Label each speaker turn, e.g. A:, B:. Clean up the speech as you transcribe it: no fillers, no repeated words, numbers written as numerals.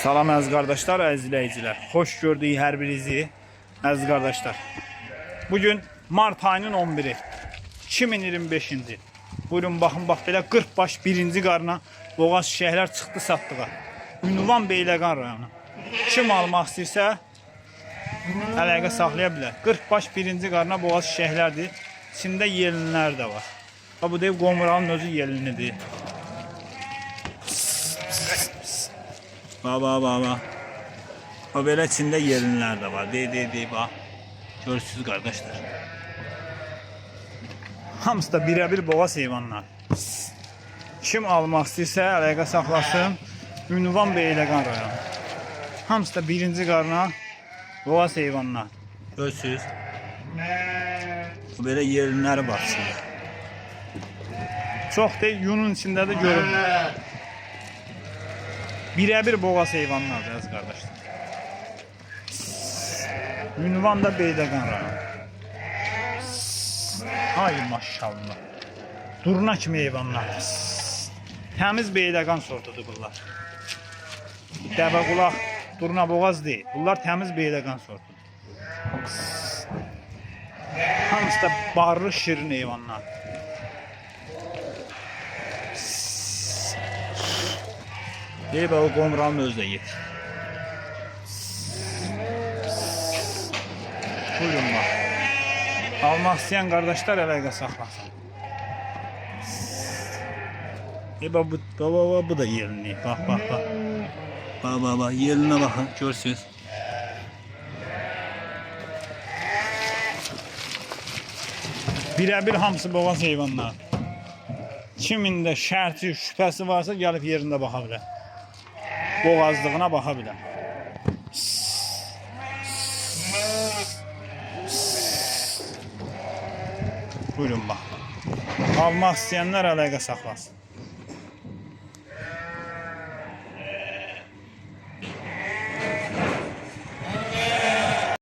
A: Salam əziz qardaşlar, əziz izləyicilər. Xoş gördük hər birinizi, əziz qardaşlar. Bugün mart ayının 11-i, 2025-ci. Buyurun, baxın, bax belə 40 baş birinci qarına boğaz şəhərlər çıxdı satdığa. Ünvan Beyləqan rayonu. Kim almaq istəyirsə, əlaqə saxlaya bilər. 40 baş birinci qarına boğaz şəhərlərdir. İçində yelinlər də var. Bu dev Qomuralın özü yelinidir. Baba. O belə içində yelinlər də var. Bax. Görürsünüz qardaşlar. Hamısı da birə-bir boğaz heyvanlar. Kim almaq istəyirsə əlaqə saxlasın. Ünvan Beyləqan rayonu. Hamısı da birinci qarına boğaz heyvanlar. Görürsünüz. Belə yelinləri var içində. Çox deyil, yunun içində də görünür. Birə-bir boğaz heyvanlardır əziz qardaşlar. Ünvan da Beyləqan rayonu. Ay maşallah. Durna kimi heyvanlardır. Təmiz Beyləqan sortudur bunlar. Dəvə qulaq, durna boğaz deyil. Bunlar təmiz Beyləqan sortudur. Hamısı da barlı şirin heyvanlar. Deyib o Qomuralın özü də yetir. Buyurun bax. Almaq istəyən qardaşlar əlaqə saxlasın. Deyib bu da yelinli. Bax. Bax, yelinə baxın, görsünüz. Birə-bir hamısı boğaz heyvanlar. Kimin də şərti, şübhəsi varsa gəlib yerində baxa bilər. Boğazlığına baxa bilər. Buyurun bax. Almaq istəyənlər əlaqə saxlasın.